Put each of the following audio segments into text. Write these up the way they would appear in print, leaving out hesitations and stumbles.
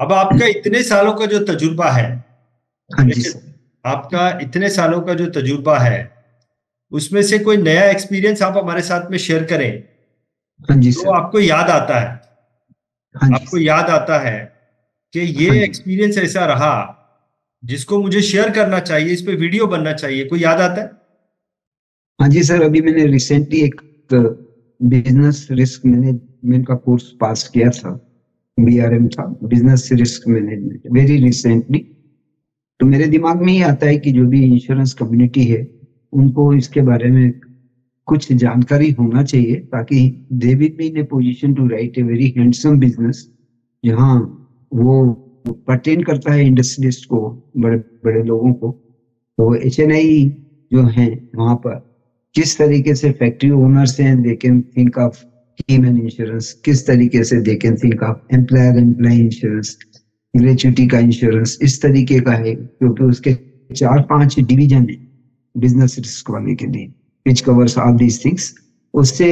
अब आपका इतने सालों का जो तजुर्बा है, हाँ जी सर। आपका इतने सालों का जो तजुर्बा है, उसमें से कोई नया एक्सपीरियंस आप हमारे साथ में शेयर करें हाँ जी तो सर। आपको याद आता है। हाँ जी आपको सर। याद आता है कि हाँ ये जी। एक्सपीरियंस ऐसा रहा जिसको मुझे शेयर करना चाहिए, इस पे वीडियो बनना चाहिए, कोई याद आता है? हाँ जी सर, अभी मैंने रिसेंटली एक बिजनेस रिस्क मैनेजमेंट का कोर्स पास किया था। बीआरएम था, business risk management, very recently. तो मेरे दिमाग में ही आता है कि जो भी इंश्योरेंस कम्युनिटी है उनको इसके बारे में कुछ जानकारी होना चाहिए, ताकि they will be in a position to write a very handsome business, जहाँ वो पर्टेन करता है इंडस्ट्रियलिस्ट को, बड़े बड़े लोगों को। तो एचएनआई जो है वहां पर किस तरीके से फैक्ट्री ओनर्स हैं, they can think of human insurance, किस तरीके से they can think of employer employee insurance, gratuity का इंश्योरेंस, इस तरीके का है, क्योंकि उसके 4-5 डिवीजन है बिजनेस रिस्क वाले के लिए, which covers all these things. उससे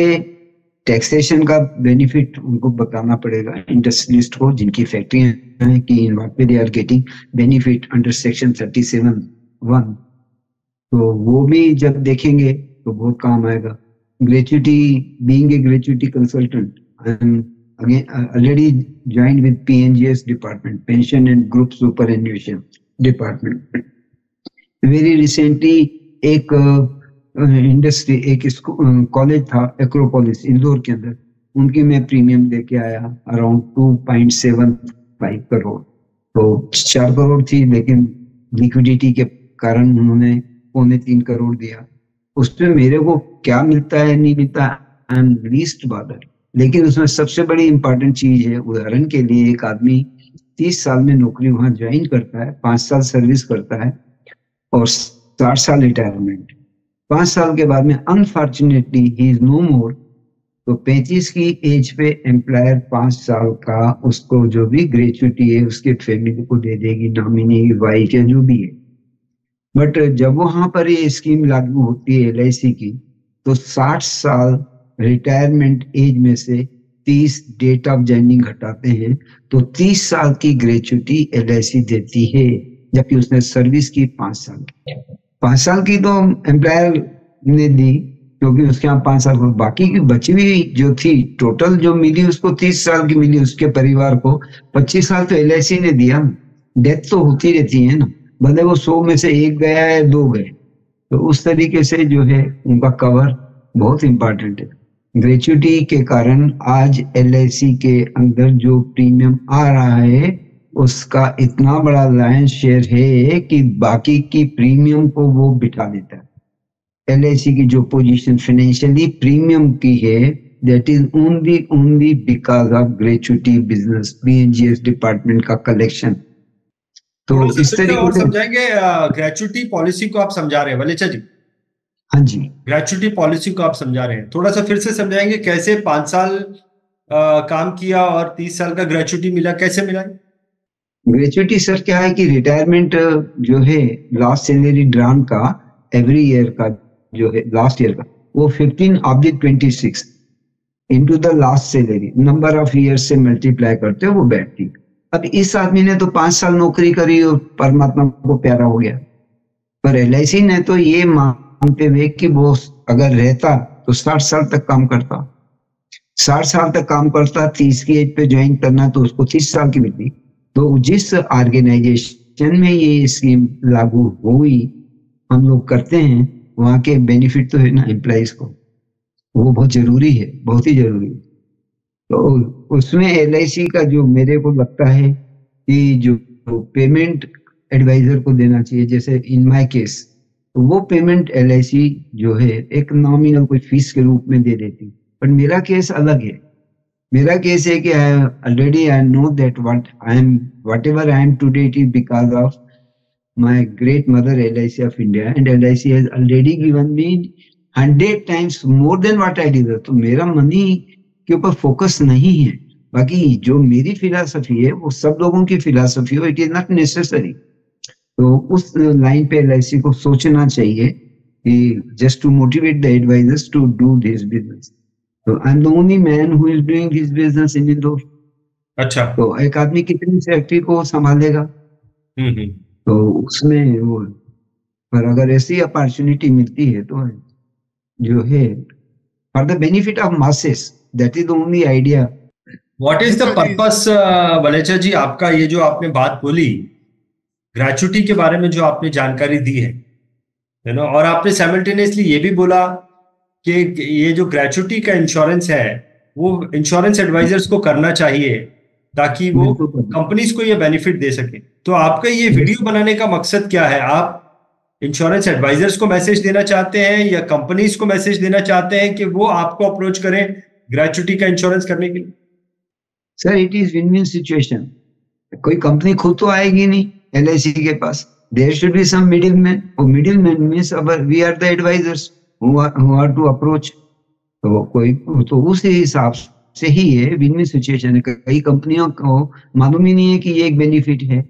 टैक्सेशन का बेनिफिट उनको बताना पड़ेगा इंडस्ट्रियलिस्ट को, जिनकी फैक्ट्रियां हैं, कि in what way they are getting benefit under section 37(1). तो वो भी जब देखेंगे तो बहुत काम आएगा। Gratuity, being a gratuity consultant, I am again already joined with PNGS department, pension and group superannuation department. Very recently एक इंडस्ट्री, एक कॉलेज था एक्रोपोलिस इंदौर के अंदर, उनकी मैं प्रीमियम लेके आया अराउंड 2.75 करोड़। तो 4 करोड़ थी, लेकिन लिक्विडिटी के कारण उन्होंने 2.25 करोड़ दिया। उसमें मेरे को क्या मिलता है नहीं मिलता, आई एम लीस्ट बॉदर। लेकिन उसमें सबसे बड़ी इंपॉर्टेंट चीज है, उदाहरण के लिए एक आदमी 30 साल में नौकरी वहां ज्वाइन करता है, 5 साल सर्विस करता है और 60 साल रिटायरमेंट। 5 साल के बाद में अनफॉर्चुनेटली ही इज नो मोर। तो 35 की एज पे एम्प्लॉयर 5 साल का उसको जो भी ग्रेचुटी है उसके फैमिली को दे देगी, नॉमिनी वाइफ या जो भी है। बट जब वहां पर ये स्कीम लागू होती है एलआईसी की, तो 60 साल रिटायरमेंट एज में से 30 डेट ऑफ ज्वाइनिंग घटाते हैं, तो 30 साल की ग्रेचुटी एलआईसी देती है, जबकि उसने सर्विस की 5 साल। 5 साल की तो एम्प्लॉयर ने दी, क्योंकि उसके यहाँ 5 साल को, बाकी की बची हुई जो थी टोटल जो मिली उसको 30 साल की मिली, उसके परिवार को 25 साल तो एलआईसी ने दिया। डेथ तो होती रहती है ना, भले वो 100 में से 1 गया है 2 गए, तो उस तरीके से जो है उनका कवर बहुत इंपॉर्टेंट है। ग्रेचुटी के कारण आज एलआईसी के अंदर जो प्रीमियम आ रहा है उसका इतना बड़ा लायन शेयर है कि बाकी की प्रीमियम को वो बिठा देता है। एलआईसी की जो पोजीशन फाइनेंशियली प्रीमियम की है, that is only because of gratuity business, PNGS department का कलेक्शन। तो थोड़ा सा इस फिर से और तरीके से। समझाएंगे? ग्रेचुटी पॉलिसी को आप समझा रहे हैं वलेचा जी? हाँ जी। ग्रेचुटी पॉलिसी को आप समझा रहे हैं, थोड़ा सा फिर से समझाएंगे कैसे 5 साल काम किया और 30 साल का ग्रेचुटी मिला, कैसे मिला? ग्रेचुटी सर क्या है कि रिटायरमेंट जो है, लास्ट सैलरी ड्रान का एवरी ईयर का जो है, लास्ट ईयर का वो 15/26 into the last salary number of year से मल्टीप्लाई करते हो वो बैठती। अब इस आदमी ने तो 5 साल नौकरी करी और परमात्मा को प्यारा हो गया, पर एलआईसी ने तो ये मानते हुए कि वो अगर रहता तो 60 साल तक काम करता, 60 साल तक काम करता, 30 की एज पे ज्वाइन करना तो उसको 30 साल की मिलती। तो जिस ऑर्गेनाइजेशन में ये स्कीम लागू हुई, हम लोग करते हैं, वहां के बेनिफिट तो है ना एम्प्लॉइज को, वो बहुत जरूरी है, बहुत ही जरूरी है। तो उसमें एलआईसी का जो मेरे को लगता है कि जो पेमेंट एडवाइजर को देना चाहिए, जैसे इन माय केस, तो वो पेमेंट एलआईसी जो है एक नॉमिनल कोई फीस के रूप में दे देती, पर मेरा केस अलग है। मेरा केस है कि already I know that what ever I am today, it is because of my great mother LIC of India, and LIC has already given me 100 times more than what I deserve. तो मेरा money के ऊपर focus नहीं है, बाकी जो मेरी philosophy है वो सब लोगों की फिलॉसफी हो, इट इज नॉट नेसेसरी। तो उस लाइन पे एलआईसी को सोचना चाहिए कि just to motivate the advisers to do this business. So I'm the only man who is doing this business in Indore. अच्छा। तो एक आदमी कितनी फैक्ट्री को संभालेगा? हम्म। तो उसमें वो, पर अगर ऐसी अपॉर्चुनिटी मिलती है तो जो है for the benefit of masses, that is the only idea. What is the purpose Valecha ji, आपका ये जो आपने बात बोली ग्रेचुटी के बारे में, जो आपने जानकारी दी है ना, और आपने साइमल्टेनियसली ये भी बोला कि ये जो ग्रेचुटी का इंश्योरेंस है वो इंश्योरेंस एडवाइजर्स को करना चाहिए ताकि वो बिल्कुल कंपनीज को ये बेनिफिट दे सके। तो आपका ये वीडियो बनाने का मकसद क्या है? आप इंश्योरेंस एडवाइजर्स को मैसेज देना चाहते हैं या कंपनीज को मैसेज देना चाहते हैं कि वो आपको अप्रोच करें ग्रेचुटी का इंश्योरेंस करने के लिए? Sir, it is win win situation. कोई कंपनी खुद तो आएगी नहीं एलआईसी के पास, there should be some middle man. वो middle man means our we are the advisers who are to approach. तो कोई तो उस हिसाब से ही ये विन विन सिचुएशन है। कई कंपनियों को मालूम ही नहीं है कि ये एक बेनिफिट है।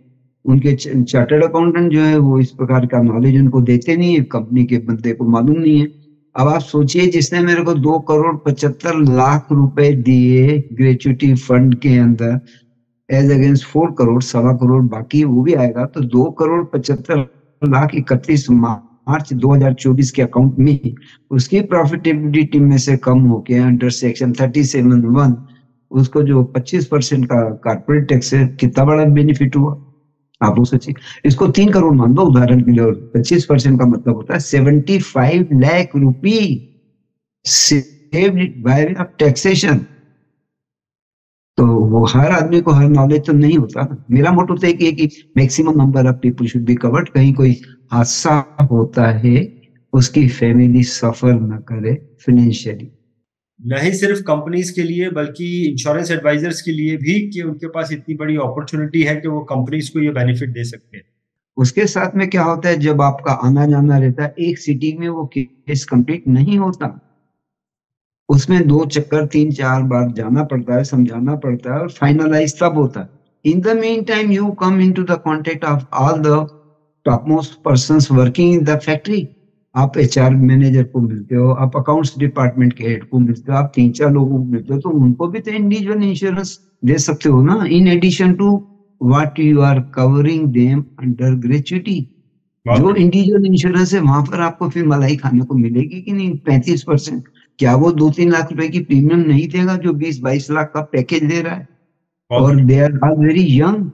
उनके चार्टर्ड अकाउंटेंट जो है वो इस प्रकार का नॉलेज उनको देते नहीं है, कंपनी के बंदे को मालूम नहीं है। अब आप सोचिए, जिसने मेरे को 2,75,00,000 रुपए दिए ग्रेचुटी फंड के अंदर एज अगेंस्ट 4 करोड़, 1.25 करोड़ बाकी वो भी आएगा, तो 2,75,00,000 31 मार्च 2024 के अकाउंट में उसकी प्रॉफिटेबिलिटी में से कम होके अंडर सेक्शन 37(1) उसको जो 25% का कॉर्पोरेट टैक्स है, कितना बड़ा बेनिफिट हुआ आप वो सोचिए। इसको 3 करोड़ मान दो उदाहरण के लिए, और 25% का मतलब होता है 75 लाख रुपी सेव्ड बाय टैक्सेशन। तो वो हर आदमी को हर नॉलेज तो नहीं होता ना। मेरा मोटो तो एक कि maximum number of people should be covered. कहीं कोई हादसा होता है, उसकी फैमिली सफर न करे फाइनेंशियली। नहीं सिर्फ कंपनीज के लिए बल्कि इंश्योरेंस एडवाइजर्स के लिए भी, कि उनके पास इतनी बड़ी अपॉर्चुनिटी है कि वो कंपनीज को ये बेनिफिट दे सकते हैं। उसके साथ में क्या होता है, जब आपका आना जाना रहता है एक सिटी में, वो केस कंप्लीट नहीं होता, उसमें 2 चक्कर 3-4 बार जाना पड़ता है, समझाना पड़ता है, और फाइनलाइज तब होता है। In the mean time you come into the contact of all the topmost person working in the factory. आप एचआर मैनेजर को मिलते हो, आप अकाउंट्स डिपार्टमेंट के हेड को मिलते हो, आप 3-4 लोगों को मिलते हो, तो उनको भी तो इंडिविजुअल इंश्योरेंस दे सकते हो ना, in addition to what you are covering them under gratuity. जो इंडिविजुअल इंश्योरेंस है वहां पर आपको फिर मलाई खाने को मिलेगी कि नहीं 35%। क्या वो 2-3 लाख रुपए की प्रीमियम नहीं देगा जो 20-22 लाख का पैकेज दे रहा है? और they are all very young.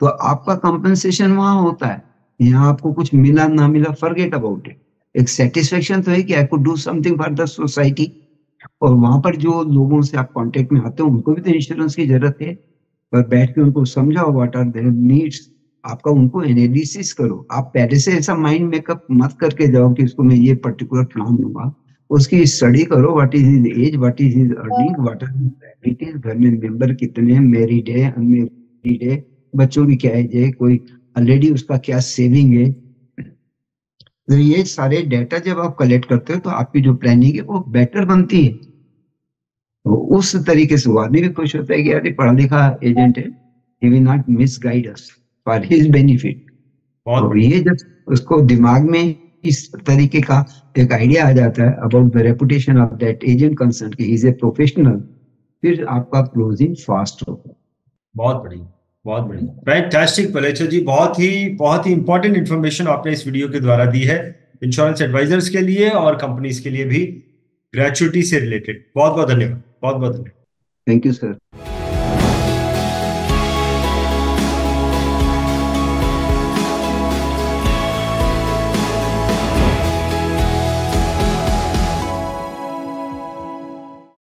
तो आपका कंपनसेशन वहां होता है, यहाँ आपको कुछ मिला ना मिला फॉरगेट अबाउट इट। एक सेटिस्फेक्शन तो है कि I could do something for the society. और वहां पर जो लोगों से आप कांटेक्ट में आते हो उनको भी तो इंश्योरेंस की जरूरत है, पर बैठ के उनको समझाओ व्हाट आर देयर नीड्स। आपका उनको एनालिसिस करो। आप पहले से ऐसा माइंड मेकअप मत करके जाओ कि इसको मैं ये पर्टिकुलर प्लान दूंगा। उसकी स्टडी करो, what is his age, what is his earning, what are liabilities, घर में मेंबर कितने हैं, मैरिड है, अनमैरिड है, बच्चों की क्या एज है, कोई ऑलरेडी उसका क्या सेविंग है। तो ये सारे डाटा जब आप कलेक्ट करते हो तो आपकी जो प्लानिंग है वो बेटर बनती है। तो उस तरीके से वो आदमी भी खुश होता है कि यार पढ़ा लिखा एजेंट है, he will not misguide us for his benefit। और ये जब उसको दिमाग में इस तरीके का एक आइडिया आ जाता है about the reputation of that agent concern कि इज ए प्रोफेशनल, फिर आपका क्लोजिंग फास्ट होगा। बहुत बढ़िया, बहुत बढ़िया, फैंटास्टिक वलेचा जी। बहुत ही इंपॉर्टेंट इन्फॉर्मेशन आपने इस वीडियो के द्वारा दी है इंश्योरेंस एडवाइजर्स के लिए और कंपनीज के लिए भी, ग्रेचुटी से रिलेटेड। बहुत बहुत धन्यवाद, बहुत बहुत धन्यवाद। Thank you sir.